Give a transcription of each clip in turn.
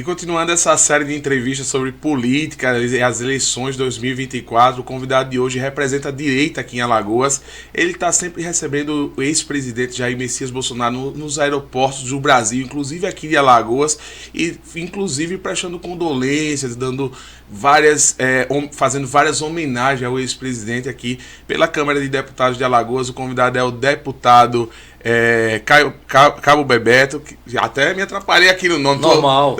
continuando essa série de entrevistas sobre política e as eleições 2024, o convidado de hoje representa a direita aqui em Alagoas. Ele está sempre recebendo o ex-presidente Jair Messias Bolsonaro nos aeroportos do Brasil, inclusive aqui de Alagoas, e inclusive prestando condolências, fazendo várias homenagens ao ex-presidente aqui pela Câmara de Deputados de Alagoas. O convidado é o deputado Cabo Bebeto, que até me atrapalhei aqui no nome. Normal.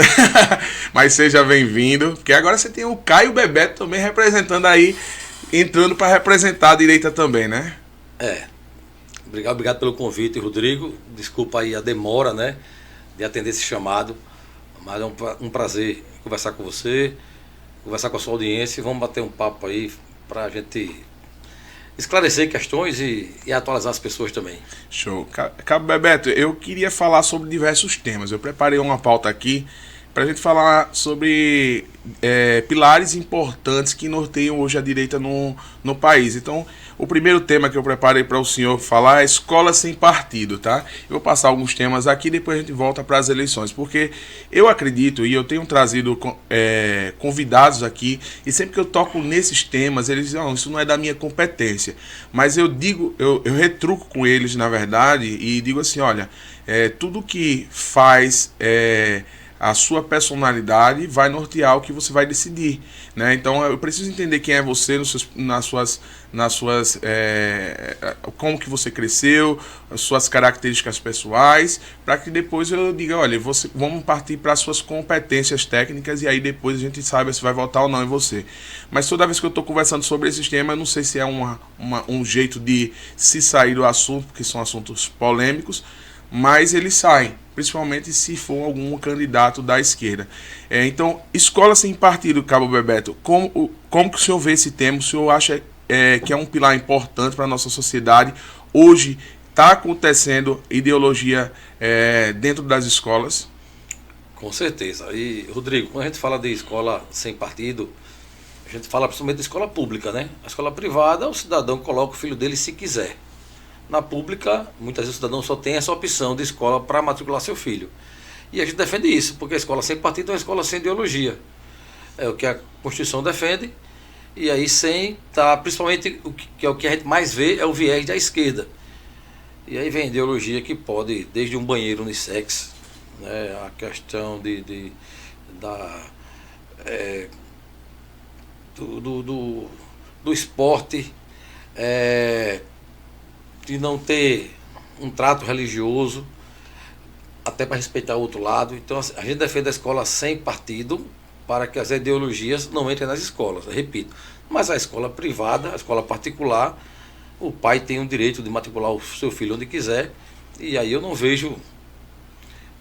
Mas seja bem-vindo, porque agora você tem o Caio Bebeto também representando aí, entrando para representar a direita também, né? Obrigado pelo convite, Rodrigo. Desculpa aí a demora, né, de atender esse chamado, mas é um prazer conversar com você, conversar com a sua audiência, e vamos bater um papo aí para a gente esclarecer questões e atualizar as pessoas também. Show. Cabo Bebeto, eu queria falar sobre diversos temas. Eu preparei uma pauta aqui para a gente falar sobre pilares importantes que norteiam hoje a direita no país. Então, o primeiro tema que eu preparei para o senhor falar é escola sem partido, tá? Eu vou passar alguns temas aqui, depois a gente volta para as eleições, porque eu acredito, e eu tenho trazido convidados aqui, e sempre que eu toco nesses temas, eles dizem, não, isso não é da minha competência. Mas eu digo, eu retruco com eles, na verdade, e digo assim, olha, tudo que faz a sua personalidade vai nortear o que você vai decidir, né? Então eu preciso entender quem é você como que você cresceu, as suas características pessoais, para que depois eu diga, olha, vamos partir para as suas competências técnicas, e aí depois a gente sabe se vai votar ou não em você. Mas toda vez que eu estou conversando sobre esses temas, eu não sei se é um jeito de se sair do assunto, porque são assuntos polêmicos, mas eles saem, principalmente se for algum candidato da esquerda. Então, escola sem partido, Cabo Bebeto, como que o senhor vê esse tema? O senhor acha que é um pilar importante para a nossa sociedade? Hoje está acontecendo ideologia dentro das escolas? Com certeza. E, Rodrigo, quando a gente fala de escola sem partido, a gente fala principalmente de escola pública, né? A escola privada, o cidadão coloca o filho dele se quiser. Na pública, muitas vezes o cidadão só tem essa opção de escola para matricular seu filho. E a gente defende isso, porque a escola sem partido é uma escola sem ideologia. É o que a Constituição defende, e aí principalmente o que a gente mais vê é o viés da esquerda. E aí vem a ideologia que pode, desde um banheiro unissex, né, a questão do esporte, de não ter um trato religioso, até para respeitar o outro lado. Então a gente defende a escola sem partido, para que as ideologias não entrem nas escolas, eu repito. Mas a escola privada, a escola particular, o pai tem o direito de matricular o seu filho onde quiser, e aí eu não vejo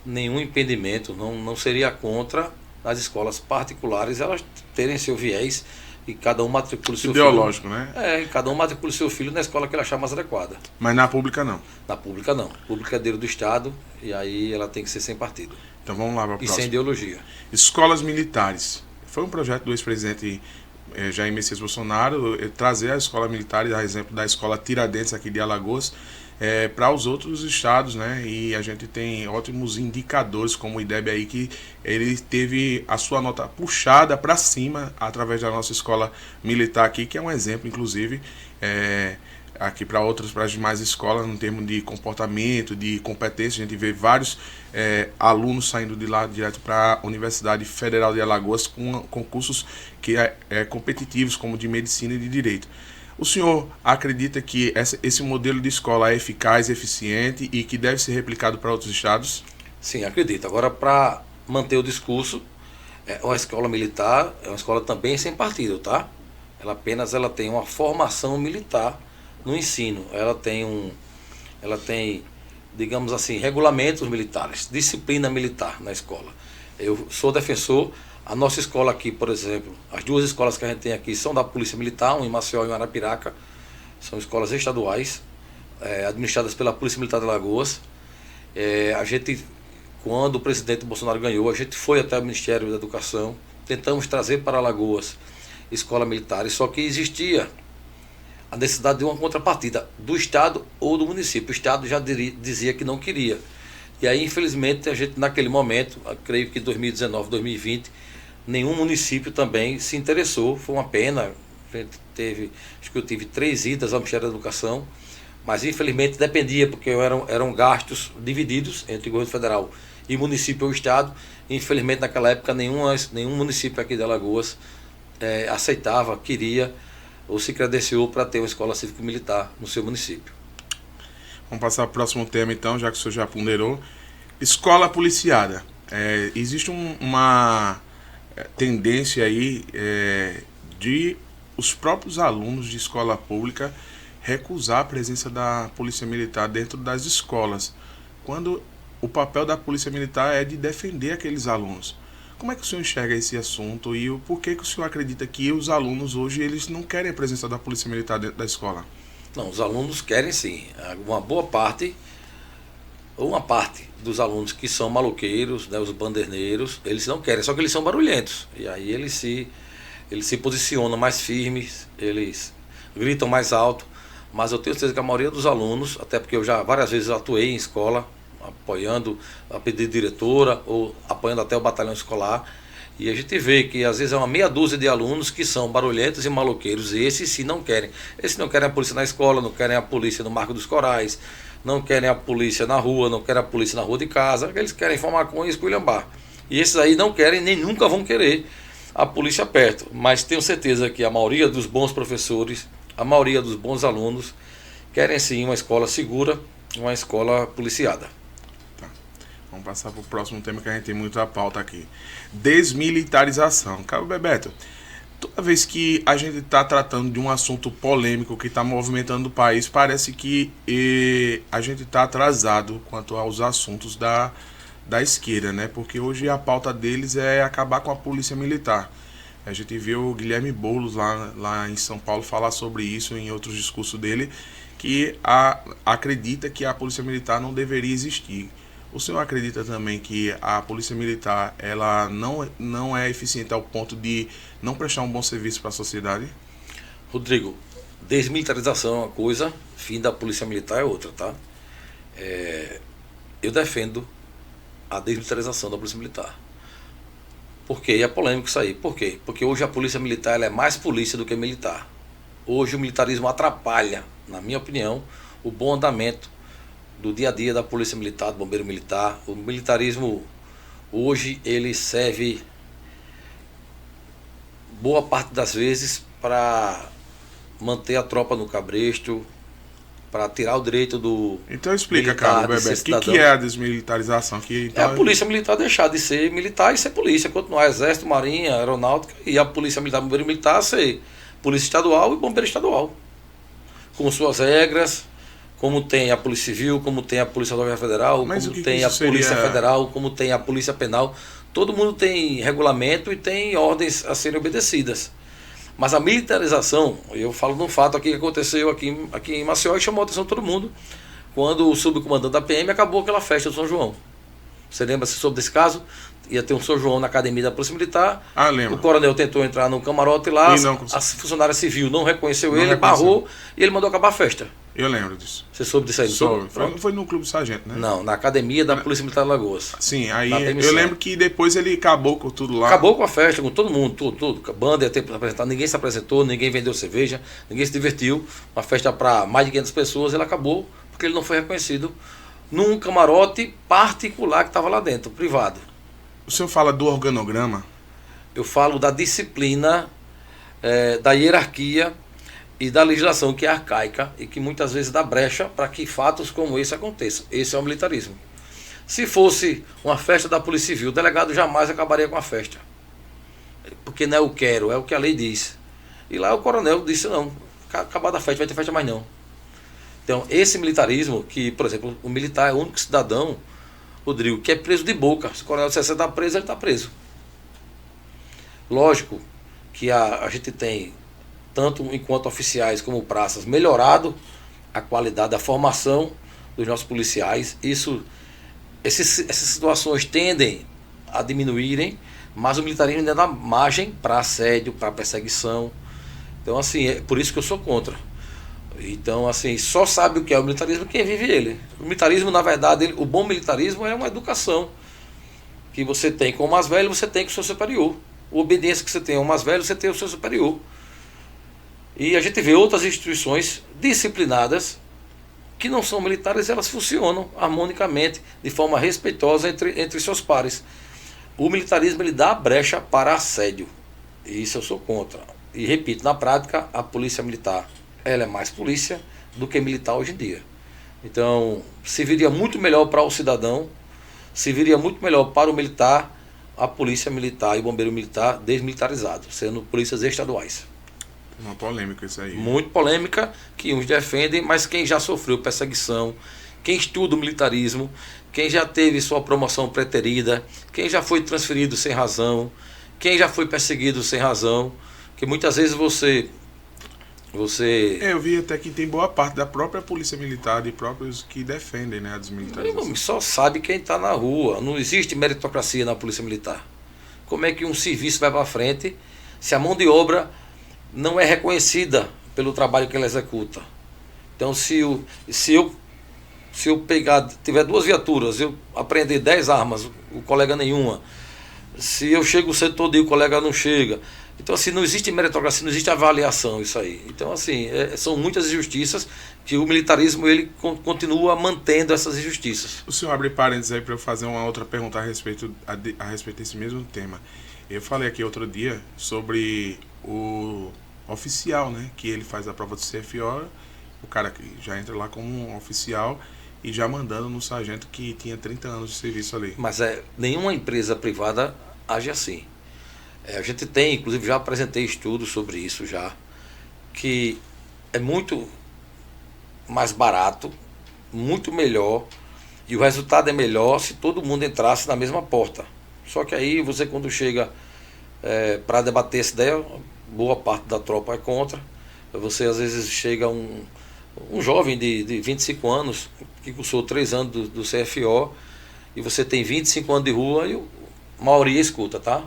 nenhum impedimento, não seria contra as escolas particulares elas terem seu viés, e cada um matricule seu ideológico, filho. né? Cada um matricule seu filho na escola que ele achar mais adequada. Mas na pública não? Na pública não. A pública é dinheiro do Estado, e aí ela tem que ser sem partido. Então vamos lá para a próxima. E sem ideologia. Escolas militares. Foi um projeto do ex-presidente Jair Messias Bolsonaro trazer a escola militar, a exemplo da escola Tiradentes aqui de Alagoas, para os outros estados, né? E a gente tem ótimos indicadores, como o IDEB aí, que ele teve a sua nota puxada para cima através da nossa escola militar aqui, que é um exemplo, inclusive, aqui para as demais escolas, no termo de comportamento, de competência. A gente vê vários alunos saindo de lá direto para a Universidade Federal de Alagoas com concursos que competitivos, como de medicina e de direito. O senhor acredita que esse modelo de escola é eficaz, eficiente e que deve ser replicado para outros estados? Sim, acredito. Agora, para manter o discurso, uma escola militar é uma escola também sem partido, tá? Ela tem uma formação militar no ensino. Ela tem, digamos assim, regulamentos militares, disciplina militar na escola. Eu sou defensor. A nossa escola aqui, por exemplo, as duas escolas que a gente tem aqui são da Polícia Militar, uma em Maceió e uma em Arapiraca. São escolas estaduais, administradas pela Polícia Militar de Alagoas. A gente, quando o presidente Bolsonaro ganhou, a gente foi até o Ministério da Educação, tentamos trazer para Alagoas escola militar, só que existia a necessidade de uma contrapartida do Estado ou do município. O Estado já dizia que não queria. E aí, infelizmente, a gente naquele momento, creio que 2019, 2020, nenhum município também se interessou. Foi uma pena. A gente teve, acho que eu tive 3 idas ao Ministério da Educação, mas infelizmente dependia, porque eram gastos divididos entre o governo federal e município ou estado. Infelizmente, naquela época, nenhum município aqui de Alagoas aceitava, queria ou se credenciou para ter uma escola cívico-militar no seu município. Vamos passar para o próximo tema, então, já que o senhor já ponderou. Escola policiada. Existe uma tendência aí de os próprios alunos de escola pública recusar a presença da polícia militar dentro das escolas, quando o papel da polícia militar é de defender aqueles alunos. Como é que o senhor enxerga esse assunto e o porquê que o senhor acredita que os alunos hoje eles não querem a presença da polícia militar dentro da escola? Não, os alunos querem sim. Uma boa parte, ou uma parte dos alunos que são maloqueiros, né, os banderneiros, eles não querem, só que eles são barulhentos. E aí eles se posicionam mais firmes, eles gritam mais alto, mas eu tenho certeza que a maioria dos alunos, até porque eu já várias vezes atuei em escola, apoiando a pedido de diretora ou apoiando até o batalhão escolar, e a gente vê que às vezes é uma meia dúzia de alunos que são barulhentos e maloqueiros, e esses sim não querem. Esses não querem a polícia na escola, não querem a polícia no Marco dos Corais, não querem a polícia na rua, não querem a polícia na rua de casa, eles querem fumar maconha e esculhambar. E esses aí não querem nem nunca vão querer a polícia perto, mas tenho certeza que a maioria dos bons professores, a maioria dos bons alunos querem sim uma escola segura, uma escola policiada. Vamos passar para o próximo tema que a gente tem muita pauta aqui. Desmilitarização. Cabo Bebeto, toda vez que a gente está tratando de um assunto polêmico que está movimentando o país, parece que a gente está atrasado quanto aos assuntos da esquerda, né? Porque hoje a pauta deles é acabar com a polícia militar. A gente viu o Guilherme Boulos lá em São Paulo falar sobre isso em outros discursos dele, que acredita que a polícia militar não deveria existir. O senhor acredita também que a polícia militar ela não é eficiente ao ponto de não prestar um bom serviço para a sociedade? Rodrigo, desmilitarização é uma coisa, fim da polícia militar é outra, tá? Eu defendo a desmilitarização da polícia militar. Por quê? É polêmico isso aí. Por quê? Porque hoje a polícia militar ela é mais polícia do que militar. Hoje o militarismo atrapalha, na minha opinião, o bom andamento do dia a dia da polícia militar, do bombeiro militar. O militarismo hoje ele serve boa parte das vezes para manter a tropa no cabresto, para tirar o direito do Então explica, cara, Bebeto, o que é a desmilitarização? É a polícia militar deixar de ser militar e ser polícia, continuar exército, marinha, aeronáutica, e a polícia militar, bombeiro militar ser polícia estadual e bombeiro estadual, com suas regras, como tem a Polícia Civil, como tem a Polícia Rodoviária Federal, como tem a Polícia Federal, como tem a Polícia Penal. Todo mundo tem regulamento e tem ordens a serem obedecidas. Mas a militarização, eu falo de um fato aqui que aconteceu aqui em Maceió e chamou a atenção de todo mundo, quando o subcomandante da PM acabou aquela festa do São João. Você lembra-se sobre desse caso? Ia ter um São João na academia da Polícia Militar. Lembro. O coronel tentou entrar no camarote lá, a funcionária civil não reconheceu ele, barrou e ele mandou acabar a festa. Eu lembro disso. Você soube disso aí? Foi no Clube Sargento, né? Não, na academia da Polícia Militar de Alagoas. Sim, aí eu lembro que depois ele acabou com tudo lá. Acabou com a festa, com todo mundo, tudo. A banda ia ter que apresentar, ninguém se apresentou, ninguém vendeu cerveja, ninguém se divertiu. Uma festa para mais de 500 pessoas, ele acabou porque ele não foi reconhecido num camarote particular que estava lá dentro, privado. O senhor fala do organograma? Eu falo da disciplina, da hierarquia e da legislação que é arcaica e que muitas vezes dá brecha para que fatos como esse aconteçam. Esse é o militarismo. Se fosse uma festa da Polícia Civil, o delegado jamais acabaria com a festa. Porque não é o quero, é o que a lei diz. E lá o coronel disse, não, acabada a festa, vai ter festa mais não. Então, esse militarismo, que, por exemplo, o militar é o único cidadão, Rodrigo, que é preso de boca. Se o coronel disser que você está preso, ele está preso. Lógico que a gente tem, tanto enquanto oficiais como praças, melhorado a qualidade da formação dos nossos policiais. Essas situações tendem a diminuírem, mas o militarismo ainda dá margem para assédio, para perseguição. Então, assim, é por isso que eu sou contra. Então, assim, só sabe o que é o militarismo quem vive ele. O militarismo, na verdade, o bom militarismo é uma educação que você tem com o mais velho, você tem com o seu superior. A obediência que você tem ao mais velho, você tem ao seu superior. E a gente vê outras instituições disciplinadas que não são militares, elas funcionam harmonicamente, de forma respeitosa entre seus pares. O militarismo, ele dá brecha para assédio. E isso eu sou contra. E repito, na prática, a polícia militar, ela é mais polícia do que militar hoje em dia. Então, serviria muito melhor para o cidadão, serviria muito melhor para o militar, a polícia militar e o bombeiro militar desmilitarizado, sendo polícias estaduais. Uma polêmica isso aí. Muito polêmica, que uns defendem, mas quem já sofreu perseguição, quem estuda o militarismo, quem já teve sua promoção preterida, quem já foi transferido sem razão, quem já foi perseguido sem razão, que muitas vezes você eu vi até que tem boa parte da própria polícia militar e próprios que defendem, né, a desmilitarização. Só sabe quem está na rua. Não existe meritocracia na polícia militar. Como é que um serviço vai para frente se a mão de obra não é reconhecida pelo trabalho que ela executa? Então, se eu tiver 2 viaturas, eu apreender 10 armas, o colega nenhuma, se eu chego cedo todo dia, o colega não chega. Então, assim, não existe meritocracia, não existe avaliação, isso aí. Então, assim, são muitas injustiças que o militarismo, ele continua mantendo essas injustiças. O senhor abre parênteses aí para eu fazer uma outra pergunta a respeito desse mesmo tema. Eu falei aqui outro dia sobre o oficial, né, que ele faz a prova do CFO, o cara que já entra lá como um oficial e já mandando no sargento que tinha 30 anos de serviço ali. Mas nenhuma empresa privada age assim. A gente tem, inclusive já apresentei estudos sobre isso já, que é muito mais barato, muito melhor, e o resultado é melhor se todo mundo entrasse na mesma porta. Só que aí você, quando chega para debater essa ideia, boa parte da tropa é contra. Você às vezes chega um jovem de 25 anos, que cursou 3 anos do CFO, e você tem 25 anos de rua, e a maioria escuta, tá?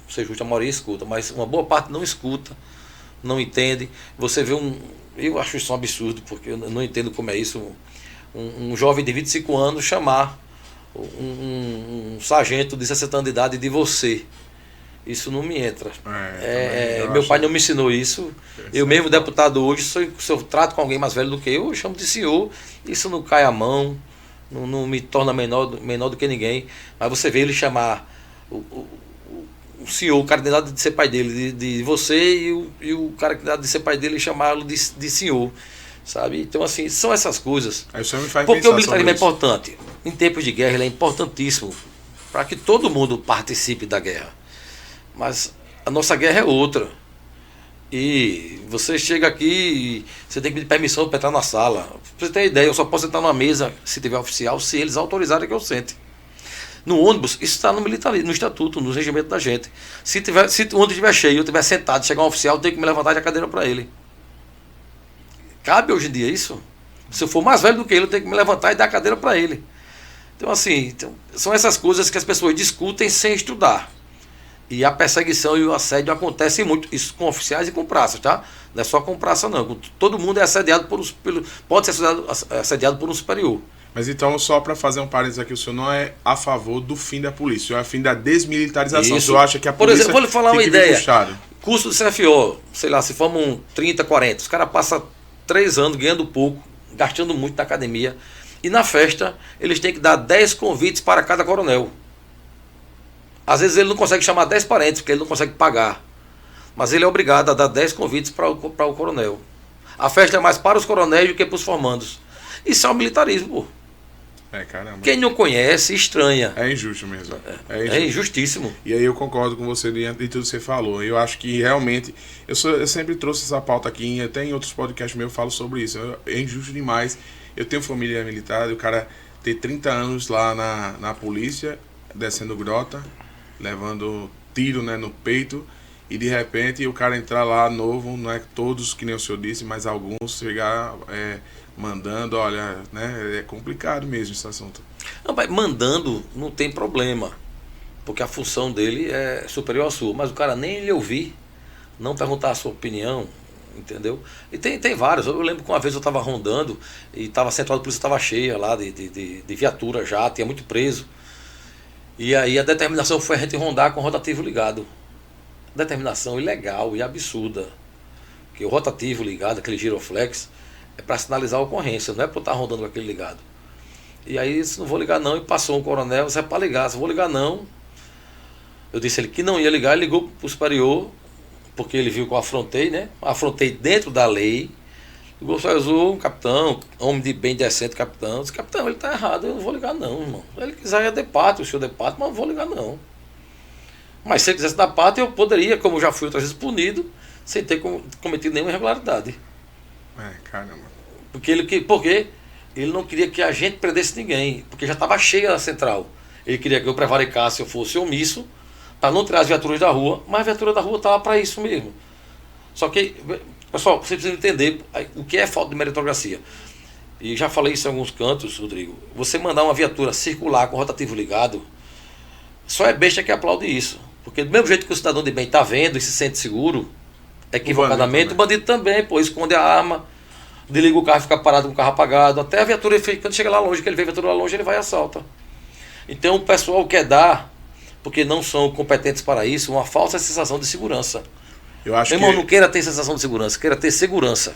Você justa, a maioria escuta, mas uma boa parte não escuta, não entende. Você vê eu acho isso um absurdo, porque eu não entendo como é isso, um jovem de 25 anos chamar um sargento de 60 anos de idade de você. Isso não me entra. Meu pai não me ensinou isso. Eu mesmo, deputado hoje, se eu trato com alguém mais velho do que eu chamo de senhor. Isso não cai a mão, não me torna menor do que ninguém. Mas você vê ele chamar o senhor, o cara de idade de ser pai dele, de você, e o cara de idade de ser pai dele chamá-lo de senhor. Sabe? Então, assim, são essas coisas. Aí você me faz porque pensar o militarismo é isso. importante. Em tempos de guerra, ele é importantíssimo para que todo mundo participe da guerra. Mas a nossa guerra é outra. E você chega aqui e você tem que pedir permissão para entrar na sala. Pra você ter ideia, eu só posso entrar numa mesa, se tiver oficial, se eles autorizarem que eu sente. No ônibus, isso está no militarismo, no estatuto, no regimento da gente. Se o ônibus estiver cheio, eu estiver sentado, chegar um oficial, eu tenho que me levantar da cadeira para ele. Cabe hoje em dia isso? Se eu for mais velho do que ele, eu tenho que me levantar e dar a cadeira para ele. Então, assim, são essas coisas que as pessoas discutem sem estudar. E a perseguição e o assédio acontecem muito, isso com oficiais e com praças, tá? Não é só com praça, não. Todo mundo é assediado pode ser assediado por um superior. Mas então, só para fazer um parênteses aqui, o senhor não é a favor do fim da polícia, o senhor é a fim da desmilitarização. Isso. O senhor acha que a polícia Por exemplo, vou lhe falar uma vir ideia. puxado? Curso do CFO, sei lá, se formam 30, 40, os caras passam 3 anos ganhando pouco, gastando muito na academia, e na festa eles têm que dar 10 convites para cada coronel. Às vezes ele não consegue chamar 10 parentes, porque ele não consegue pagar. Mas ele é obrigado a dar 10 convites para o coronel. A festa é mais para os coronéis do que para os formandos. Isso é um militarismo, pô. Caramba. Quem não conhece, estranha. É injusto mesmo. É injustíssimo. E aí eu concordo com você de tudo que você falou. Eu acho que realmente... Eu sempre trouxe essa pauta aqui, até em outros podcasts meus eu falo sobre isso. É injusto demais. Eu tenho família militar, o cara ter 30 anos lá na polícia, descendo grota, levando tiro, né, no peito, e de repente o cara entrar lá novo, não é todos, que nem o senhor disse, mas alguns chegar mandando, olha, né, é complicado mesmo esse assunto. Não, mas mandando não tem problema, porque a função dele é superior à sua, mas o cara nem lhe ouvir, não perguntar a sua opinião, entendeu? E tem vários. Eu lembro que uma vez eu estava rondando e a central de polícia estava cheia lá de viatura já, tinha muito preso. E aí a determinação foi a gente rondar com o rotativo ligado. Determinação ilegal e absurda. Porque o rotativo ligado, aquele giroflex, é para sinalizar a ocorrência, não é para eu estar rondando com aquele ligado. E aí, se não vou ligar não, e passou um coronel, isso é para ligar, se eu vou ligar não. Eu disse ele que não ia ligar, ele ligou para o superior, porque ele viu que eu afrontei, né? Afrontei dentro da lei. Ligou para o superior, um capitão, homem de bem decente, capitão. Eu disse, capitão, ele está errado, eu não vou ligar não, irmão. Se ele quiser ia de parte, o senhor de parte, mas não vou ligar não. Mas se ele quisesse dar parte, eu poderia, como eu já fui outras vezes punido, sem ter cometido nenhuma irregularidade. Caramba. Porque ele não queria que a gente prendesse ninguém, porque já estava cheia a central. Ele queria que eu prevaricasse, eu fosse omisso, para não tirar as viaturas da rua, mas a viatura da rua estava para isso mesmo. Só que, pessoal, você precisa entender o que é falta de meritocracia. E já falei isso em alguns cantos, Rodrigo. Você mandar uma viatura circular com o rotativo ligado, só é besta que aplaude isso. Porque do mesmo jeito que o cidadão de bem está vendo e se sente seguro, equivocadamente, o bandido também, pô, esconde a arma, desliga o carro e fica parado com o carro apagado, até a viatura, quando chega lá longe, que ele vê a viatura lá longe, ele vai e assalta. Então o pessoal quer dar, porque não são competentes para isso, uma falsa sensação de segurança. Eu acho Meu irmão, não queira ter sensação de segurança, queira ter segurança.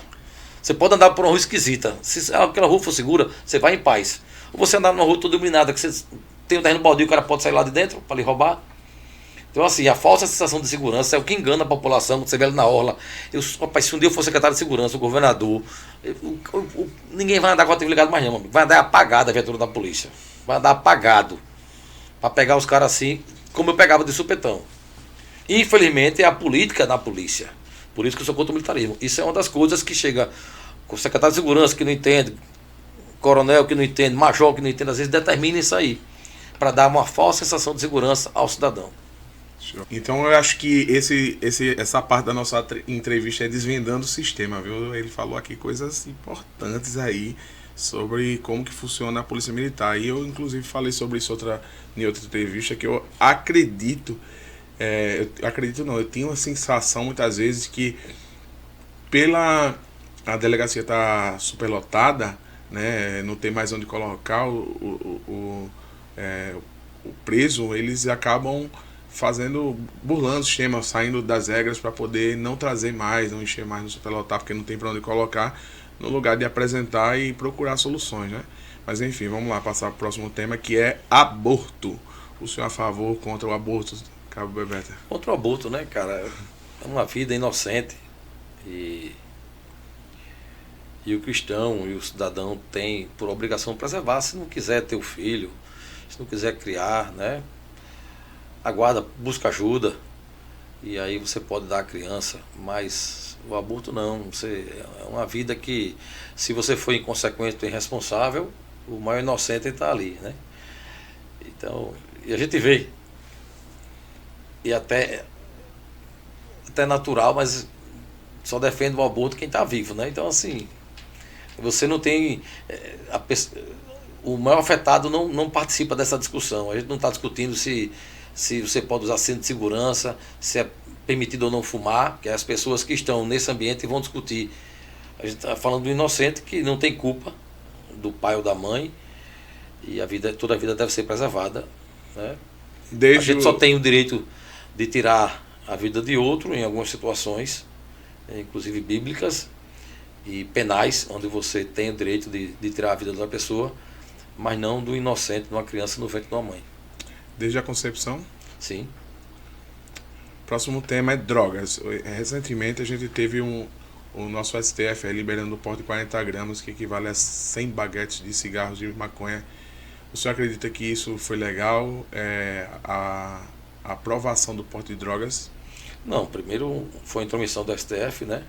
Você pode andar por uma rua esquisita, se aquela rua for segura, você vai em paz. Ou você andar numa rua toda iluminada, que você tem um terreno baldio, o cara pode sair lá de dentro para lhe roubar. Então, assim, a falsa sensação de segurança é o que engana a população, quando você vê ele na orla. Rapaz, se um dia eu for secretário de segurança, o governador, ninguém vai andar com o rotativo ligado mais não, amigo. Vai andar apagado a viatura da polícia. Vai andar apagado. Para pegar os caras assim, como eu pegava de supetão. Infelizmente, é a política da polícia. Por isso que eu sou contra o militarismo. Isso é uma das coisas que chega com o secretário de segurança que não entende, coronel que não entende, major que não entende, às vezes determina isso aí, para dar uma falsa sensação de segurança ao cidadão. Então eu acho que essa parte da nossa entrevista é desvendando o sistema, viu? Ele falou aqui coisas importantes aí sobre como que funciona a Polícia Militar. E eu inclusive falei sobre isso em outra entrevista, que eu acredito, eu tenho uma sensação muitas vezes que a delegacia tá superlotada, né? Não tem mais onde colocar o preso, eles acabam burlando o sistema, saindo das regras para poder não trazer mais, não encher mais no superlotar, porque não tem para onde colocar, no lugar de apresentar e procurar soluções, né? Mas enfim, vamos lá, passar para o próximo tema, que é aborto. O senhor é a favor ou contra o aborto, Cabo Bebeto? Contra o aborto, né, cara? É uma vida inocente e o cristão e o cidadão tem por obrigação preservar. Se não quiser ter o filho, se não quiser criar, né? Aguarda, busca ajuda e aí você pode dar a criança, mas o aborto não. É uma vida que, se você for inconsequente ou irresponsável, o maior inocente está ali, né? Então, e a gente vê, e até natural, mas só defende o aborto quem está vivo, né? Então, assim, você não tem o maior afetado não participa dessa discussão. A gente não está discutindo se você pode usar cinto de segurança, se é permitido ou não fumar, que as pessoas que estão nesse ambiente vão discutir. A gente está falando do inocente que não tem culpa do pai ou da mãe, e toda a vida deve ser preservada, né? A gente só tem o direito de tirar a vida de outro em algumas situações, inclusive bíblicas e penais, onde você tem o direito de tirar a vida da pessoa, mas não do inocente, de uma criança no ventre de uma mãe. Desde a concepção? Sim. Próximo tema é drogas. Recentemente a gente teve o nosso STF liberando o porte de 40 gramas, que equivale a 100 baguetes de cigarros de maconha. O senhor acredita que isso foi legal? A aprovação do porte de drogas? Não, primeiro foi a intromissão do STF, né?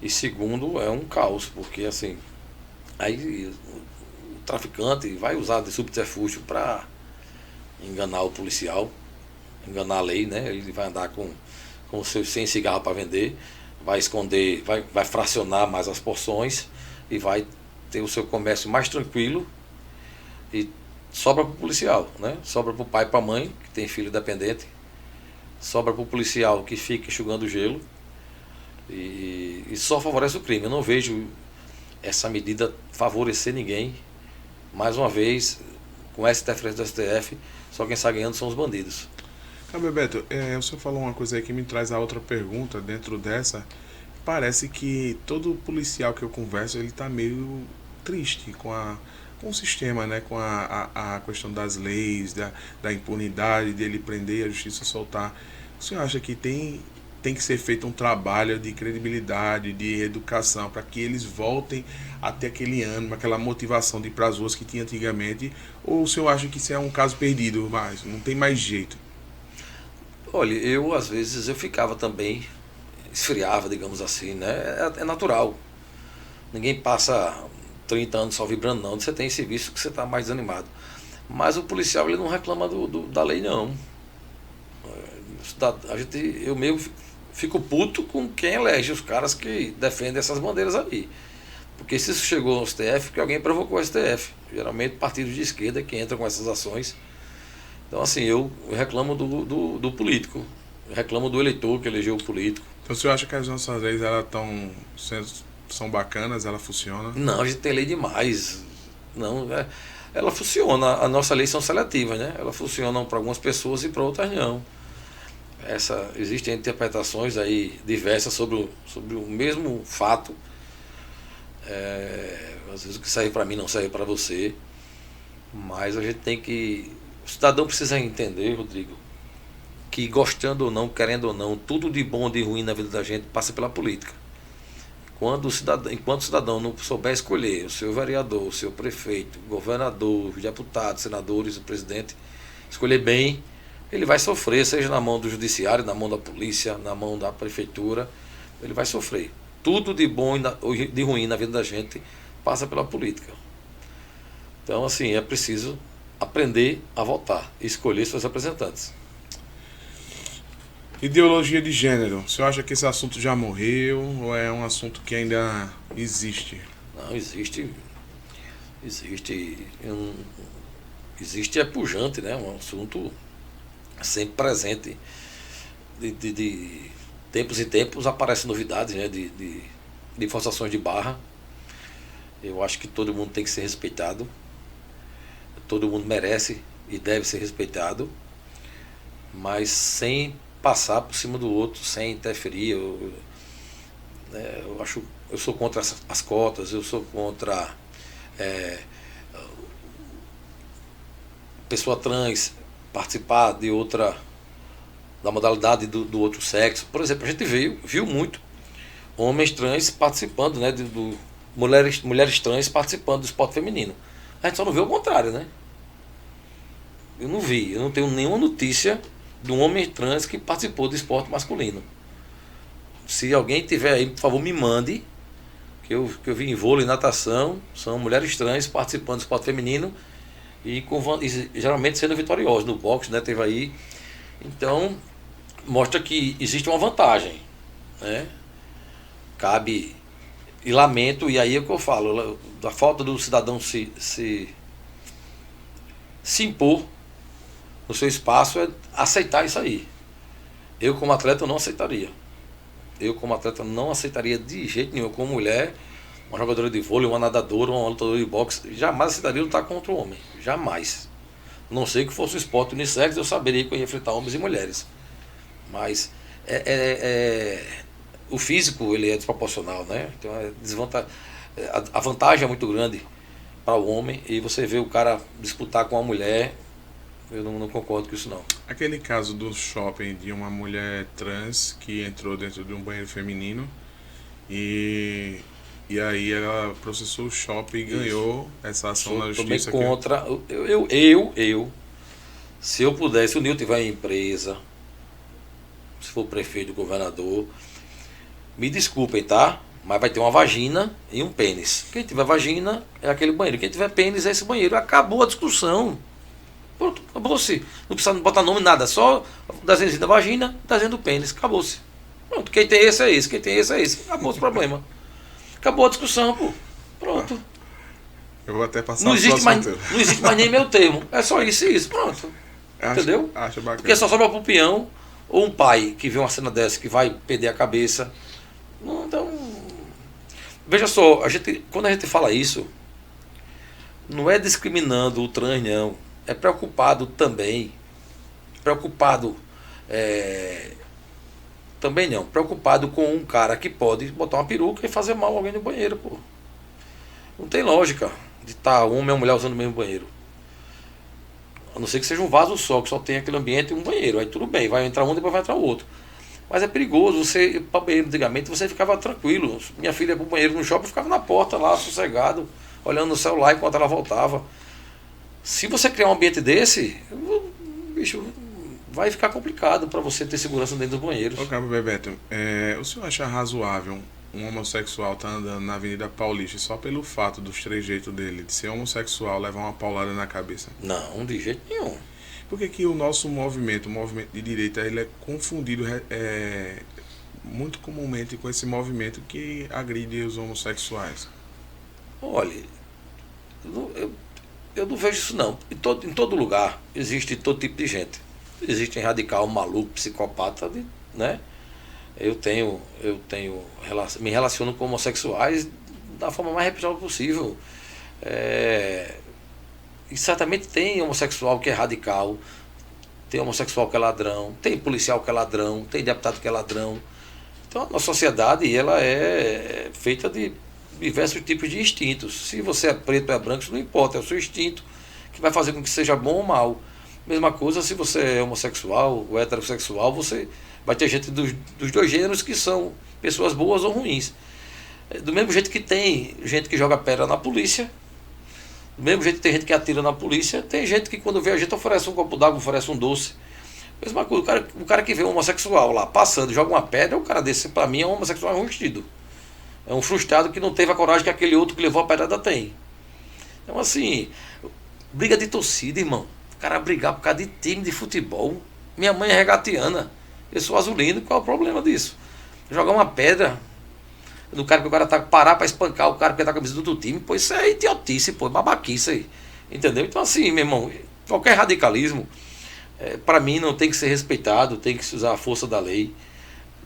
E segundo, é um caos, porque assim, aí o traficante vai usar de subterfúgio para enganar o policial, enganar a lei, né? Ele vai andar com os seus 100 cigarros para vender, vai esconder, vai fracionar mais as porções e vai ter o seu comércio mais tranquilo, e sobra para o policial, né? Sobra para o pai e para a mãe, que tem filho dependente, sobra para o policial que fica enxugando gelo, E só favorece o crime. Eu não vejo essa medida favorecer ninguém. Mais uma vez, com essa interferência do STF, só quem está ganhando são os bandidos. Bebeto, o senhor falou uma coisa aí que me traz a outra pergunta dentro dessa. Parece que todo policial que eu converso, ele está meio triste com o sistema, né? Com a questão das leis, da impunidade, dele prender e a justiça soltar. O senhor acha que tem que ser feito um trabalho de credibilidade, de educação, para que eles voltem a ter aquele ânimo, aquela motivação de ir para as ruas que tinha antigamente? Ou o senhor acha que isso é um caso perdido, mas não tem mais jeito? Olha, eu às vezes eu ficava também, esfriava, digamos assim, né? É natural. Ninguém passa 30 anos só vibrando, não. Você tem esse vício que você está mais desanimado. Mas o policial, ele não reclama da lei, não. Eu mesmo fico puto com quem elege os caras que defendem essas bandeiras aí. Porque se isso chegou ao STF, porque alguém provocou o STF. Geralmente partidos de esquerda que entram com essas ações. Então, assim, eu reclamo do político. Eu reclamo do eleitor que elegeu o político. Então, o senhor acha que as nossas leis elas são bacanas, elas funcionam? Não, a gente tem lei demais. Não, ela funciona. A nossa lei são seletivas, né? Elas funcionam para algumas pessoas e para outras não. Existem interpretações aí diversas sobre o mesmo fato. Às vezes o que serve para mim não serve para você. Mas a gente tem que... O cidadão precisa entender, Rodrigo, que gostando ou não, querendo ou não, tudo de bom ou de ruim na vida da gente passa pela política. Enquanto o cidadão não souber escolher o seu vereador, o seu prefeito, o governador, os deputados, senadores, o presidente, escolher bem, ele vai sofrer, seja na mão do judiciário, na mão da polícia, na mão da prefeitura, ele vai sofrer. Tudo de bom ou de ruim na vida da gente passa pela política. Então, assim, é preciso aprender a votar e escolher seus representantes. Ideologia de gênero. O senhor acha que esse assunto já morreu ou é um assunto que ainda existe? Não, existe. Existe é pujante, né? Um assunto sempre presente. De tempos em tempos aparecem novidades, né? De forçações de barra. Eu acho que todo mundo tem que ser respeitado. Todo mundo merece e deve ser respeitado, mas sem passar por cima do outro, sem interferir. Eu sou contra as cotas, eu sou contra pessoa trans participar da modalidade do outro sexo. Por exemplo, a gente viu muito homens trans participando, né, mulheres trans participando do esporte feminino. A gente só não vê o contrário, né? Eu não tenho nenhuma notícia de um homem trans que participou do esporte masculino. Se alguém tiver aí, por favor, me mande, que eu vi em vôlei e natação, são mulheres trans participando do esporte feminino e geralmente sendo vitoriosas no boxe, né? Teve aí. Então, mostra que existe uma vantagem, né? Cabe, e lamento, e aí é o que eu falo, da falta do cidadão se impor no seu espaço, é aceitar isso aí. Eu como atleta não aceitaria. Eu como atleta não aceitaria de jeito nenhum. Como mulher, uma jogadora de vôlei, uma nadadora, uma lutadora de boxe, jamais aceitaria lutar contra o homem. Jamais. Não sei que fosse um esporte unissex, eu saberia que eu ia enfrentar homens e mulheres. Mas o físico, ele é desproporcional, né? Então a vantagem é muito grande para o homem, e você vê o cara disputar com a mulher. Eu não concordo com isso, não. Aquele caso do shopping de uma mulher trans que entrou dentro de um banheiro feminino e aí ela processou o shopping e ganhou essa ação na justiça. Também contra. Se eu pudesse, se o Nil tiver empresa, se for prefeito, governador, me desculpem, tá? Mas vai ter uma vagina e um pênis. Quem tiver vagina é aquele banheiro. Quem tiver pênis é esse banheiro. Acabou a discussão. Pronto, acabou-se. Não precisa botar nome, nada. Só desenho da vagina, desenho do pênis. Acabou-se. Pronto, quem tem esse é esse. Quem tem esse é esse. Acabou o problema. Acabou a discussão, pô. Pronto. Eu vou até passar não existe mais nem meu termo. É só isso e isso. Pronto. Entendeu? Acho bacana. Porque só sobra pro peão ou um pai que vê uma cena dessa que vai perder a cabeça. Veja só, quando a gente fala isso, não é discriminando o trans, não. É preocupado também. Preocupado. Também não. Preocupado com um cara que pode botar uma peruca e fazer mal a alguém no banheiro, pô. Não tem lógica de estar homem ou mulher usando o mesmo banheiro. A não ser que seja um vaso só, que só tem aquele ambiente e um banheiro. Aí tudo bem, vai entrar um, depois vai entrar o outro. Mas é perigoso, você ir para o banheiro antigamente, você ficava tranquilo. Minha filha ia para o banheiro no shopping, ficava na porta lá, sossegado, olhando no celular enquanto ela voltava. Se você criar um ambiente desse, bicho, vai ficar complicado para você ter segurança dentro dos banheiros. Ô, Cabo Bebeto, o senhor acha razoável um homossexual estar andando na Avenida Paulista só pelo fato dos trejeitos dele, de ser homossexual, levar uma paulada na cabeça? Não, de jeito nenhum. Por que o nosso movimento, o movimento de direita, ele é confundido muito comumente com esse movimento que agride os homossexuais? Olha, eu não vejo isso não. Em todo lugar existe todo tipo de gente. Existe radical, maluco, psicopata, né? Me relaciono com homossexuais da forma mais responsável possível. E certamente tem homossexual que é radical, tem homossexual que é ladrão, tem policial que é ladrão, tem deputado que é ladrão. Então a nossa sociedade ela é feita de diversos tipos de instintos. Se você é preto ou é branco, isso não importa, é o seu instinto que vai fazer com que seja bom ou mal. Mesma coisa se você é homossexual ou heterossexual, você vai ter gente dos dois gêneros que são pessoas boas ou ruins. Do mesmo jeito que tem gente que joga pedra na polícia, do mesmo jeito que tem gente que atira na polícia, tem gente que quando vê a gente oferece um copo d'água, oferece um doce. Mesma coisa, o cara que vê um homossexual lá passando, joga uma pedra, o cara desse pra mim é um homossexual enrustido. É um frustrado que não teve a coragem que aquele outro que levou a pedrada tem. Então assim, briga de torcida, irmão. O cara brigar por causa de time de futebol. Minha mãe é regatiana, eu sou azulino, qual é o problema disso? Jogar uma pedra no cara que o cara tá parar pra espancar o cara que tá com a camisa do time, pô, isso é idiotice, pô, babaquice aí. Entendeu? Então assim, meu irmão, qualquer radicalismo, para mim não tem que ser respeitado, tem que se usar a força da lei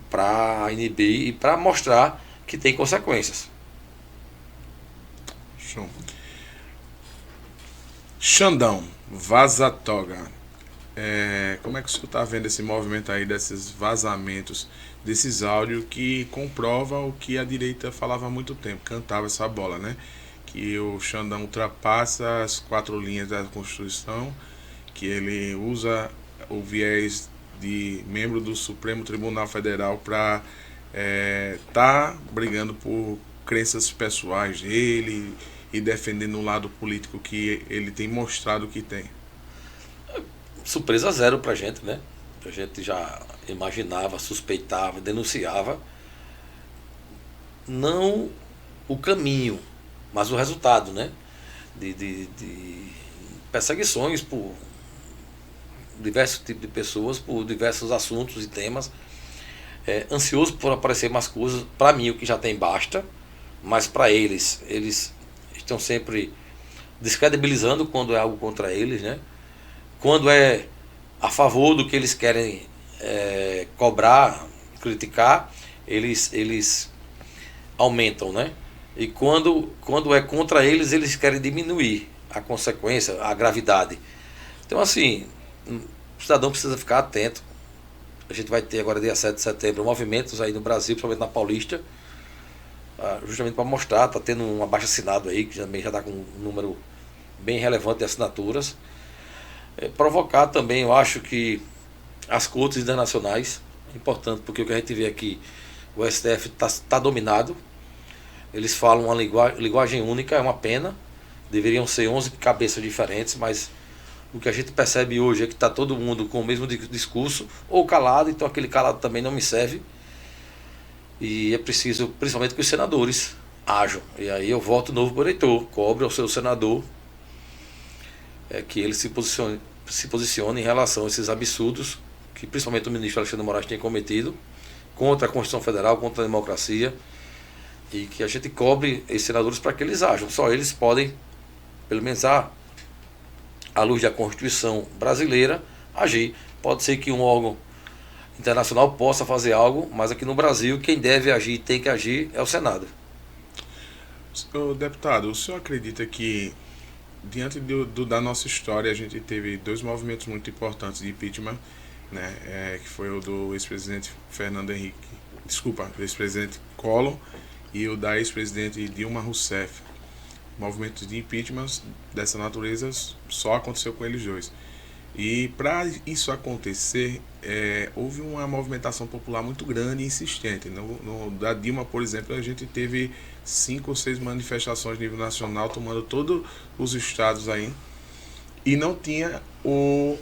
para inibir e para mostrar que tem consequências. Show. Xandão, Vaza Toga. Como é que o senhor está vendo esse movimento aí desses vazamentos, desses áudios que comprova o que a direita falava há muito tempo, cantava essa bola, né? Que o Xandão ultrapassa as 4 linhas da Constituição, que ele usa o viés de membro do Supremo Tribunal Federal para tá brigando por crenças pessoais dele e defendendo um lado político que ele tem mostrado que tem. Surpresa zero pra gente, né? A gente já imaginava, suspeitava, denunciava não o caminho, mas o resultado, né? De perseguições por diversos tipos de pessoas, por diversos assuntos e temas. Ansioso por aparecer mais coisas. Para mim, o que já tem basta, mas para eles estão sempre descredibilizando quando é algo contra eles, né? Quando é a favor do que eles querem cobrar, criticar, eles aumentam, né? E quando é contra eles, eles querem diminuir a consequência, a gravidade. Então, assim, o cidadão precisa ficar atento. A gente vai ter agora, dia 7 de setembro, movimentos aí no Brasil, principalmente na Paulista, justamente para mostrar, está tendo um abaixo-assinado aí, que também já está com um número bem relevante de assinaturas. Provocar também, eu acho que as cortes internacionais, é importante, porque o que a gente vê aqui, o STF tá dominado, eles falam uma linguagem única, é uma pena, deveriam ser 11 cabeças diferentes, mas o que a gente percebe hoje é que está todo mundo com o mesmo discurso, ou calado, então aquele calado também não me serve, e é preciso, principalmente que os senadores ajam, e aí eu volto novo para o eleitor, cobre ao seu senador, que ele se posicione em relação a esses absurdos que principalmente o ministro Alexandre de Moraes tem cometido contra a Constituição Federal, contra a democracia, e que a gente cobre esses senadores para que eles ajam. Só eles podem, pelo menos à luz da Constituição brasileira, agir. Pode ser que um órgão internacional possa fazer algo, mas aqui no Brasil quem deve agir e tem que agir é o Senado. Ô, deputado, o senhor acredita que, diante da nossa história, a gente teve dois movimentos muito importantes de impeachment, né? Que foi o do ex-presidente Fernando Henrique, desculpa, do ex-presidente Collor e o da ex-presidente Dilma Rousseff. Movimentos de impeachment dessa natureza só aconteceu com eles dois. E para isso acontecer, houve uma movimentação popular muito grande e insistente. Da Dilma, por exemplo, a gente teve 5 ou 6 manifestações a nível nacional, tomando todos os estados aí. E não tinha o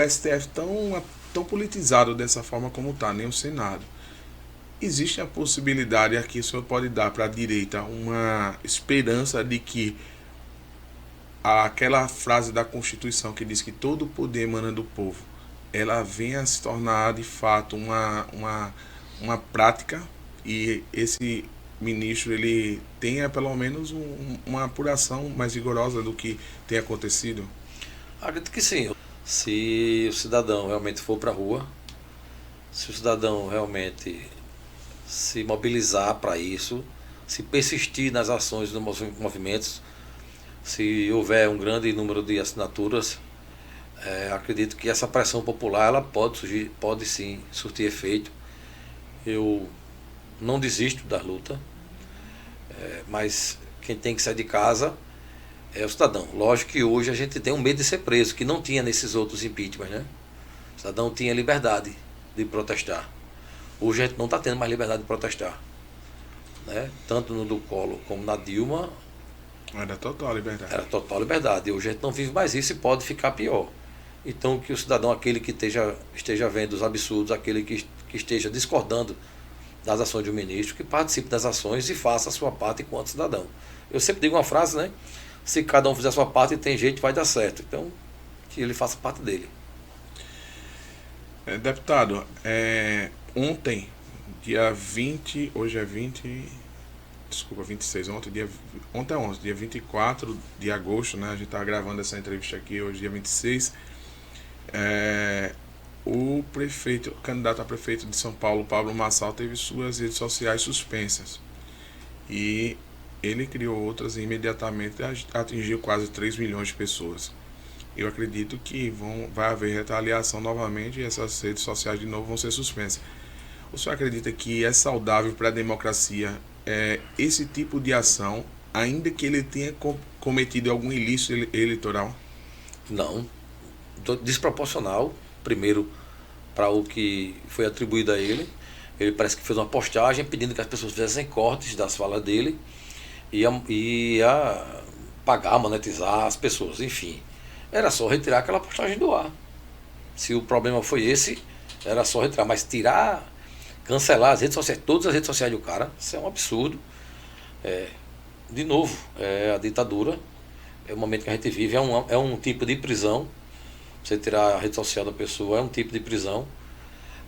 STF tão politizado dessa forma como está, nem o Senado. Existe a possibilidade, aqui o senhor pode dar para a direita uma esperança de que aquela frase da Constituição que diz que todo o poder emana do povo, ela venha a se tornar de fato uma prática, e esse ministro ele tenha pelo menos uma apuração mais rigorosa do que tem acontecido? Acredito que sim. Se o cidadão realmente for para a rua, se o cidadão realmente se mobilizar para isso, se persistir nas ações dos movimentos, se houver um grande número de assinaturas, acredito que essa pressão popular ela pode sim surtir efeito. Eu não desisto da luta, mas quem tem que sair de casa é o cidadão. Lógico que hoje a gente tem um medo de ser preso, que não tinha nesses outros impeachments, né? O cidadão tinha liberdade de protestar. Hoje a gente não está tendo mais liberdade de protestar, né? Tanto no do Collor como na Dilma. Era total liberdade. Era total liberdade. E hoje a gente não vive mais isso e pode ficar pior. Então que o cidadão, aquele que esteja vendo os absurdos, aquele que esteja discordando das ações do ministro, que participe das ações e faça a sua parte enquanto cidadão. Eu sempre digo uma frase, né? Se cada um fizer a sua parte, tem jeito, vai dar certo. Então, que ele faça parte dele. Deputado, ontem, dia 20, hoje é 20, desculpa, 26, ontem é 11, dia 24 de agosto, né? A gente está gravando essa entrevista aqui hoje, dia 26. O candidato a prefeito de São Paulo, Pablo Marçal, teve suas redes sociais suspensas. E ele criou outras e imediatamente atingiu quase 3 milhões de pessoas. Eu acredito que vai haver retaliação novamente e essas redes sociais de novo vão ser suspensas. O senhor acredita que é saudável para a democracia esse tipo de ação, ainda que ele tenha cometido algum ilícito eleitoral? Não. Desproporcional, primeiro, para o que foi atribuído a ele. Ele parece que fez uma postagem pedindo que as pessoas fizessem cortes das falas dele e ia pagar, monetizar as pessoas, enfim. Era só retirar aquela postagem do ar. Se o problema foi esse, era só retirar. Mas tirar, cancelar as redes sociais, todas as redes sociais do cara, isso é um absurdo. De novo, a ditadura, é o momento que a gente vive, é um tipo de prisão. Você tirar a rede social da pessoa é um tipo de prisão.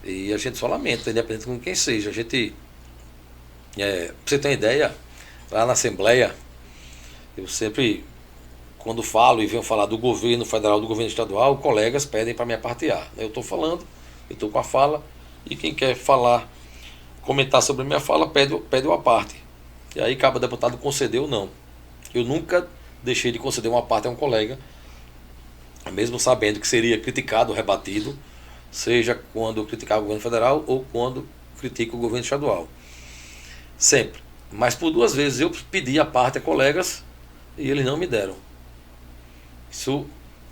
E a gente só lamenta, independente com quem seja. A gente, pra você ter uma ideia, lá na Assembleia, eu sempre, quando falo e venho falar do governo federal, do governo estadual, colegas pedem para me apartear. Eu estou falando, eu estou com a fala, e quem quer falar, comentar sobre a minha fala, pede uma parte. E aí cabe ao deputado conceder ou não. Eu nunca deixei de conceder uma parte a um colega, mesmo sabendo que seria criticado, rebatido, seja quando eu criticar o governo federal ou quando critico o governo estadual. Sempre. Mas por 2 vezes eu pedi a parte a colegas e eles não me deram. Isso,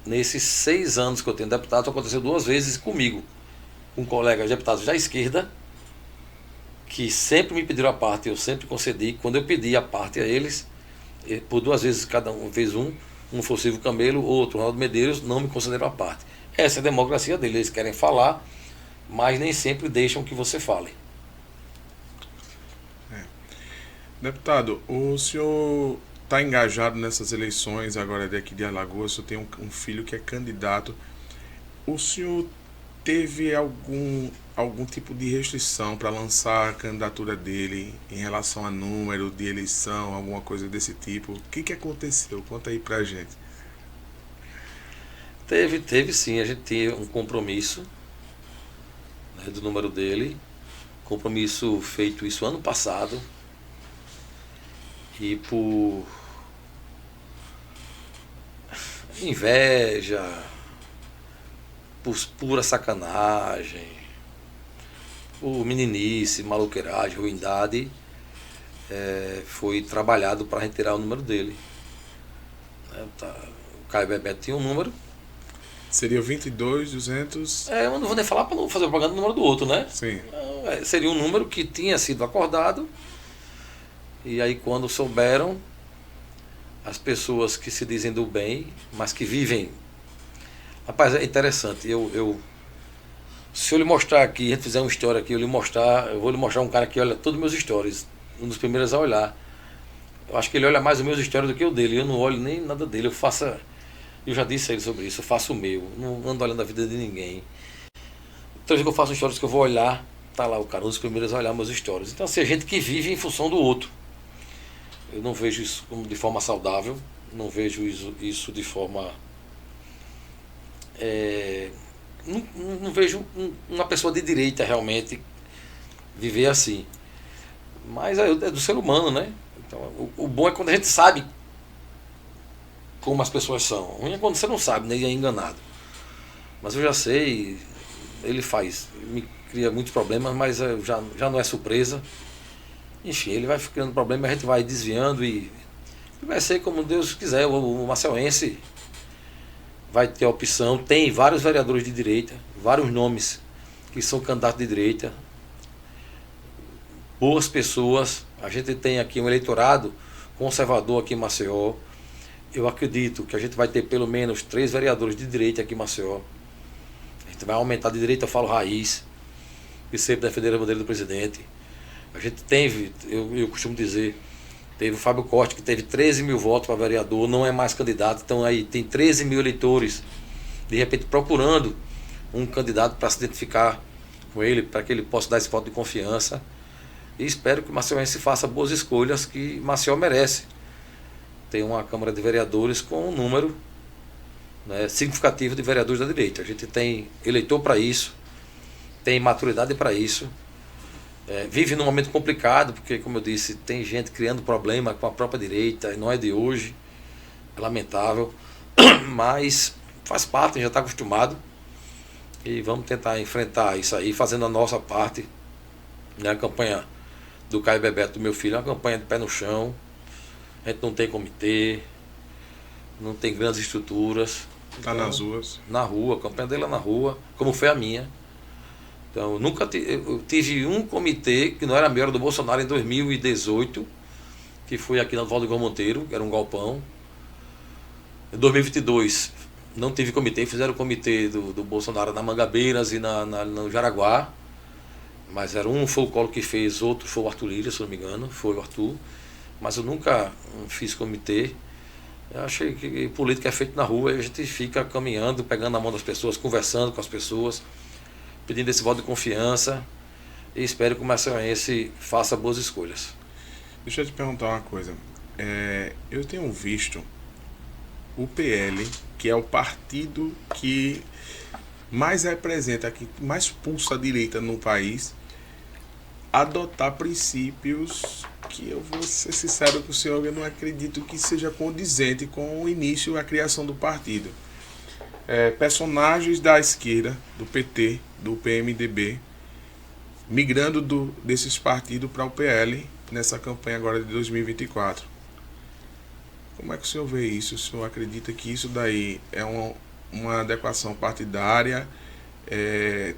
nesses 6 anos que eu tenho deputado, aconteceu 2 vezes comigo. Um colega deputado da esquerda, que sempre me pediram a parte, eu sempre concedi. Quando eu pedi a parte a eles, por 2 vezes cada um fez um foi o Silvio Camelo, outro, Ronaldo Medeiros, não me concederam a parte. Essa é a democracia deles, eles querem falar, mas nem sempre deixam que você fale. Deputado, o senhor está engajado nessas eleições agora daqui de Alagoas, o senhor tem um filho que é candidato. O senhor teve algum tipo de restrição para lançar a candidatura dele em relação a número de eleição, alguma coisa desse tipo? O que aconteceu? Conta aí pra gente. Teve sim, a gente tinha um compromisso, né, do número dele, compromisso feito isso ano passado, e por inveja, por pura sacanagem, por meninice, maluqueiragem, ruindade, foi trabalhado para retirar o número dele. O Caio Bebeto tinha um número. Seria 22.200. Eu não vou nem falar para não fazer propaganda do número do outro, né? Sim. Seria um número que tinha sido acordado. E aí quando souberam, as pessoas que se dizem do bem, mas que vivem. Rapaz, é interessante. Se eu lhe mostrar aqui, a gente fizer uma história aqui, eu vou lhe mostrar um cara que olha todos os meus stories, um dos primeiros a olhar. Eu acho que ele olha mais os meus stories do que o dele. Eu não olho nem nada dele. Eu já disse a ele sobre isso, eu faço o meu. Não ando olhando a vida de ninguém. Toda vez que eu faço stories que eu vou olhar, tá lá o cara, um dos primeiros a olhar meus stories. Então, assim, a gente que vive em função do outro. Eu não vejo isso de forma saudável. Não vejo isso de forma... Não vejo uma pessoa de direita realmente viver assim. Mas é do ser humano, né? Então, o bom é quando a gente sabe como as pessoas são. O ruim é quando você não sabe, né? E é enganado. Mas eu já sei, ele me cria muitos problemas, mas já não é surpresa. Enfim, ele vai criando problema, a gente vai desviando e vai ser como Deus quiser. O Maceuense vai ter a opção, tem vários vereadores de direita, vários nomes que são candidatos de direita, boas pessoas. A gente tem aqui um eleitorado conservador aqui em Maceió. Eu acredito que a gente vai ter pelo menos 3 vereadores de direita aqui em Maceió. A gente vai aumentar de direita, eu falo raiz, que sempre defenderam a bandeira do presidente. A gente teve, eu costumo dizer, teve o Fábio Corte, que teve 13 mil votos para vereador, não é mais candidato, então aí tem 13 mil eleitores, de repente procurando um candidato para se identificar com ele, para que ele possa dar esse voto de confiança. E espero que o Maceuense faça boas escolhas, que Maceió merece. Tem uma Câmara de Vereadores com um número, né, significativo de vereadores da direita. A gente tem eleitor para isso, tem maturidade para isso. Vive num momento complicado, porque, como eu disse, tem gente criando problema com a própria direita, e não é de hoje, é lamentável, mas faz parte, a gente já está acostumado, e vamos tentar enfrentar isso aí, fazendo a nossa parte, né? A campanha do Caio Bebeto, do meu filho, é uma campanha de pé no chão. A gente não tem comitê, não tem grandes estruturas. Tá nas ruas. Na rua, a campanha dele é na rua, como foi a minha. Então, eu tive um comitê que não era meu, era do Bolsonaro em 2018, que foi aqui na Valdo Igor Monteiro, que era um galpão. Em 2022, não tive comitê, fizeram o comitê do Bolsonaro na Mangabeiras e no Jaraguá. Mas foi o Collor que fez, outro foi o Arthur Lira, se não me engano, foi o Arthur. Mas eu nunca fiz comitê. Eu achei que política é feita na rua, e a gente fica caminhando, pegando na mão das pessoas, conversando com as pessoas, pedindo esse voto de confiança, e espero que o Maceuense faça boas escolhas. Deixa eu te perguntar uma coisa. Eu tenho visto o PL, que é o partido que mais representa, que mais pulsa a direita no país, adotar princípios que, eu vou ser sincero com o senhor, eu não acredito que seja condizente com o início e a criação do partido. Personagens da esquerda, do PT, do PMDB, migrando desses partidos para o PL nessa campanha agora de 2024. Como é que o senhor vê isso? O senhor acredita que isso daí é uma adequação partidária?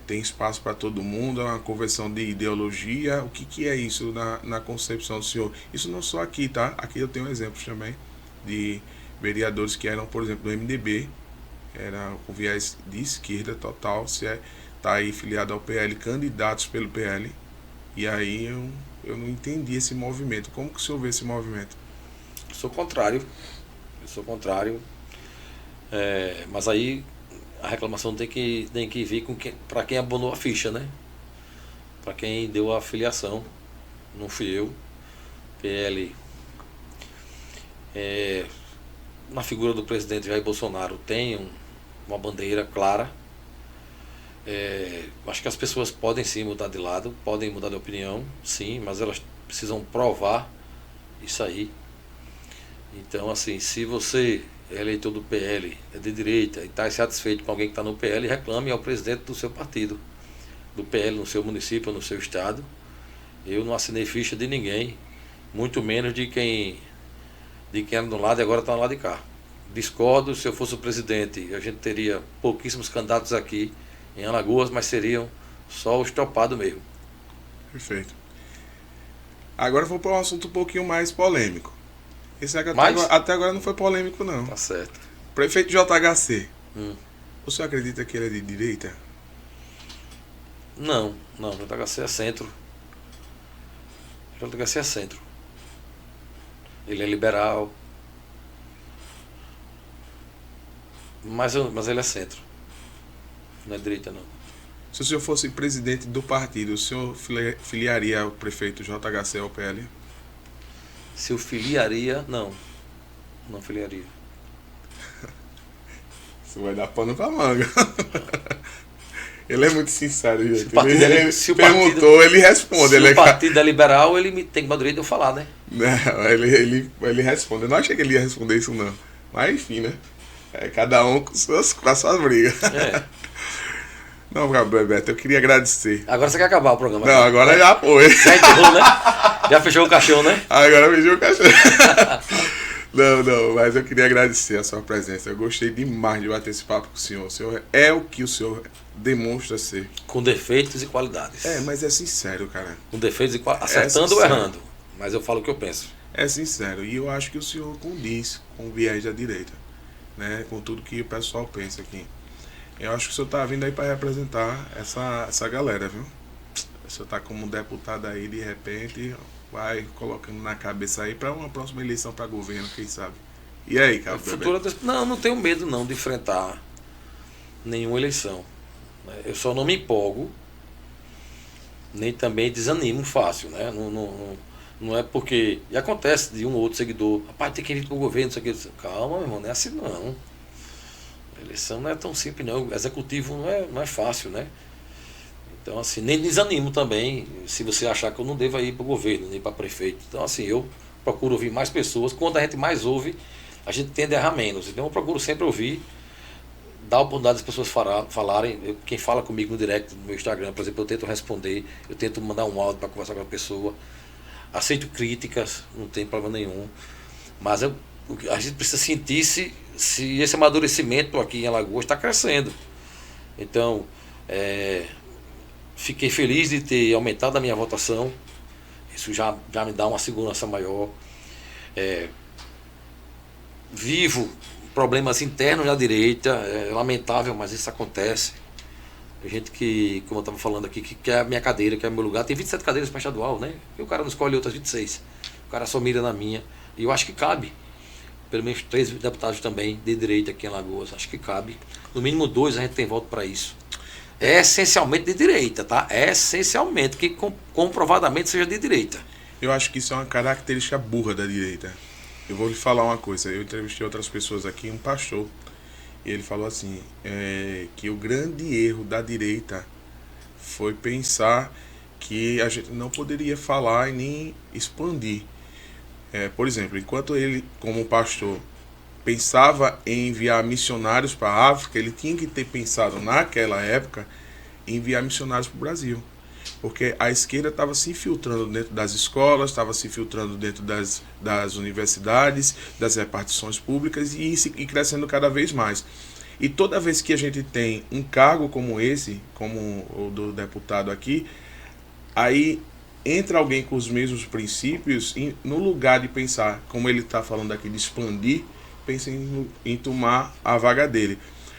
Tem espaço para todo mundo? É uma conversão de ideologia? O que é isso na concepção do senhor? Isso não só aqui, tá? Aqui eu tenho exemplos também de vereadores que eram, por exemplo, do MDB, era com viés de esquerda total, está aí filiado ao PL, candidatos pelo PL, e aí eu não entendi esse movimento. Como que o senhor vê esse movimento? Eu sou contrário, mas aí a reclamação tem que vir para quem abonou a ficha, né? Para quem deu a filiação, não fui eu. PL, na figura do presidente Jair Bolsonaro, tem uma bandeira clara. Acho que as pessoas podem sim mudar de lado, podem mudar de opinião, sim, mas elas precisam provar isso aí. Então, assim, se você é eleitor do PL, é de direita, e está insatisfeito com alguém que está no PL, reclame ao presidente do seu partido, do PL no seu município, no seu estado. Eu não assinei ficha de ninguém, muito menos de quem era do lado e agora está do lado de cá. Discordo, se eu fosse o presidente, a gente teria pouquíssimos candidatos aqui em Alagoas, mas seriam só os topados mesmo. Perfeito. Agora eu vou para um assunto um pouquinho mais polêmico. Esse aqui até agora não foi polêmico, não. Tá certo. Prefeito JHC. O senhor acredita que ele é de direita? Não, JHC é centro. JHC é centro. Ele é liberal. Mas ele é centro. Não é direita, não. Se o senhor fosse presidente do partido, o senhor filiaria o prefeito JHC ao PL? Se eu filiaria, não. Não filiaria. Isso vai dar pano pra manga. Ele é muito sincero, gente. Ele responde. Se o partido é liberal, ele tem que dar direito de eu falar, né? Não, ele responde. Eu não achei que ele ia responder isso, não. Mas enfim, né? É cada um com suas brigas. É. Não, Bebeto, eu queria agradecer. Agora você quer acabar o programa? Não, agora já foi. Já enterrou, né? Já fechou o caixão, né? Agora fechou o caixão. Não, mas eu queria agradecer a sua presença. Eu gostei demais de bater esse papo com o senhor. O senhor é o que o senhor demonstra ser. Com defeitos e qualidades. É, mas é sincero, cara. Com defeitos e qualidades. Acertando ou errando. Mas eu falo o que eu penso. É sincero. E eu acho que o senhor condiz com o viés da direita, né? Com tudo que o pessoal pensa aqui. Eu acho que o senhor tá vindo aí para representar essa galera, viu? O senhor tá como deputado aí, de repente, vai colocando na cabeça aí para uma próxima eleição para governo, quem sabe. E aí, cara? Não tenho medo não de enfrentar nenhuma eleição. Eu só não me empolgo, nem também desanimo fácil, né? Não é porque... E acontece de um ou outro seguidor, rapaz, tem que ir pro governo, não sei o que. Calma, meu irmão, não é assim não. A eleição não é tão simples não, o executivo não é fácil, né? Então assim, nem desanimo também, se você achar que eu não devo ir para o governo, nem para prefeito. Então assim, eu procuro ouvir mais pessoas, quando a gente mais ouve, a gente tende a errar menos. Então eu procuro sempre ouvir, dar a oportunidade das pessoas falarem. Quem fala comigo no direct no meu Instagram, por exemplo, eu tento responder, eu tento mandar um áudio para conversar com a pessoa. Aceito críticas, não tem problema nenhum, mas a gente precisa sentir se esse amadurecimento aqui em Alagoas está crescendo. Então, fiquei feliz de ter aumentado a minha votação, isso já me dá uma segurança maior. Vivo problemas internos na direita, é lamentável, mas isso acontece. Tem gente que, como eu estava falando aqui, que quer a minha cadeira, quer o meu lugar. Tem 27 cadeiras para estadual, né? E o cara não escolhe outras 26. O cara só mira na minha. E eu acho que cabe. Pelo menos 3 deputados também de direita aqui em Alagoas. Acho que cabe. No mínimo 2 a gente tem voto para isso. É essencialmente de direita, tá? É essencialmente que comprovadamente seja de direita. Eu acho que isso é uma característica burra da direita. Eu vou lhe falar uma coisa. Eu entrevistei outras pessoas aqui, um pastor. E ele falou assim, que o grande erro da direita foi pensar que a gente não poderia falar e nem expandir. Por exemplo, enquanto ele, como pastor, pensava em enviar missionários para a África, ele tinha que ter pensado naquela época em enviar missionários para o Brasil. Porque a esquerda estava se infiltrando dentro das escolas, estava se infiltrando dentro das universidades, das repartições públicas e crescendo cada vez mais. E toda vez que a gente tem um cargo como esse, como o do deputado aqui, aí entra alguém com os mesmos princípios, no lugar de pensar, como ele está falando aqui, de expandir, pensa em tomar a vaga dele.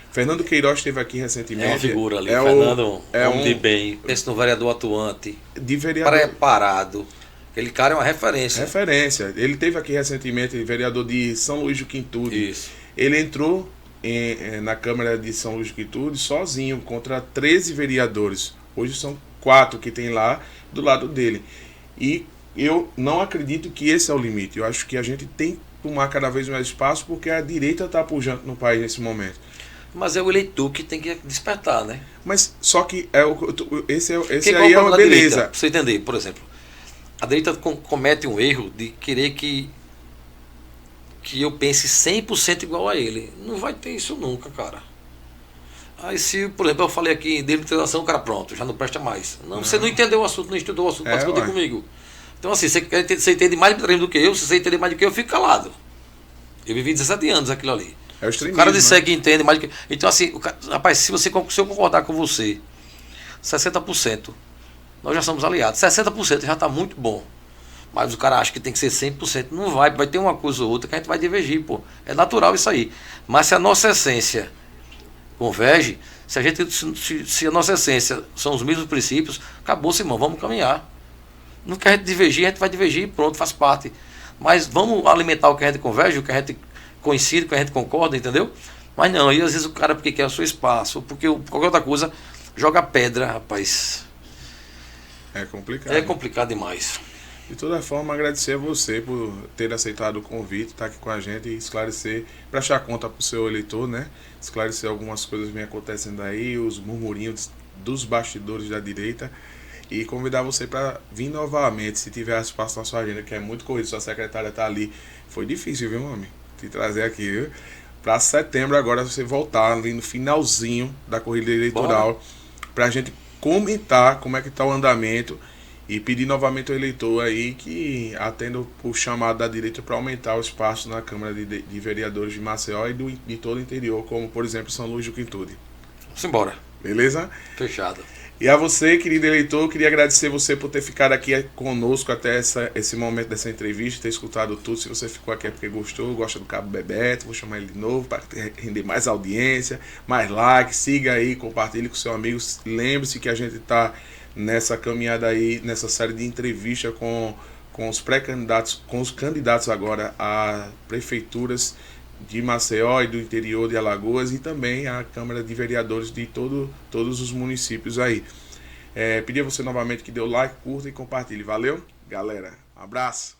Fernando Queiroz esteve aqui recentemente. É uma figura ali, Fernando, homem de bem. Pensa no vereador atuante, preparado. Aquele cara é uma referência. Referência. Ele esteve aqui recentemente, vereador de São Luís do Quintude. Isso. Ele entrou na Câmara de São Luís do Quintude sozinho, contra 13 vereadores. Hoje são 4 que tem lá do lado dele. E eu não acredito que esse é o limite. Eu acho que a gente tem que tomar cada vez mais espaço, porque a direita está pujante no país nesse momento. Mas é o eleitor que tem que despertar, né? Mas só que esse aí é uma beleza. Direita, pra você entender, por exemplo, a direita comete um erro de querer que que eu pense 100% igual a ele. Não vai ter isso nunca, cara. Aí se, por exemplo, eu falei aqui de legislação, o cara pronto, já não presta mais. Não, você não entendeu o assunto, não estudou o assunto, pode discutir comigo. Então assim, você entende mais de militarismo do que eu, se você entender mais do que eu, fico calado. Eu vivi 17 anos aquilo ali. É o Se o cara disser que entende mais do que... Então assim, rapaz, se eu concordar com você, 60%, nós já somos aliados. 60% já está muito bom. Mas o cara acha que tem que ser 100%. Não vai ter uma coisa ou outra que a gente vai divergir, pô. É natural isso aí. Mas se a nossa essência converge, se a nossa essência são os mesmos princípios, acabou-se, irmão, vamos caminhar. No que a gente divergir, a gente vai divergir e pronto, faz parte. Mas vamos alimentar o que a gente converge, o que a gente coincide, o que a gente concorda, entendeu? Mas não, aí às vezes o cara, porque quer o seu espaço, ou porque qualquer outra coisa, joga pedra, rapaz. É complicado. É complicado demais. De toda forma, agradecer a você por ter aceitado o convite, estar aqui com a gente e esclarecer, prestar conta para o seu eleitor, né? Esclarecer algumas coisas que vem acontecendo aí, os murmurinhos dos bastidores da direita. E convidar você para vir novamente, se tiver espaço na sua agenda, que é muito corrido, sua secretária está ali. Foi difícil, viu, homem? Te trazer aqui, viu? Para setembro agora você voltar ali no finalzinho da corrida eleitoral, para a gente comentar como é que está o andamento e pedir novamente ao eleitor aí que atenda o chamado da direita para aumentar o espaço na Câmara de Vereadores de Maceió e de todo o interior, como por exemplo São Luís do Quintude. Vamos embora. Beleza? Fechado. E a você, querido eleitor, eu queria agradecer você por ter ficado aqui conosco até esse momento dessa entrevista, ter escutado tudo. Se você ficou aqui é porque gostou, gosta do Cabo Bebeto, vou chamar ele de novo para render mais audiência, mais like, siga aí, compartilhe com seus amigos. Lembre-se que a gente está nessa caminhada aí, nessa série de entrevistas com os pré-candidatos, com os candidatos agora a prefeituras de Maceió e do interior de Alagoas e também a Câmara de Vereadores de todos os municípios aí. Pedir a você novamente que dê o like, curta e compartilhe. Valeu, galera. Um abraço.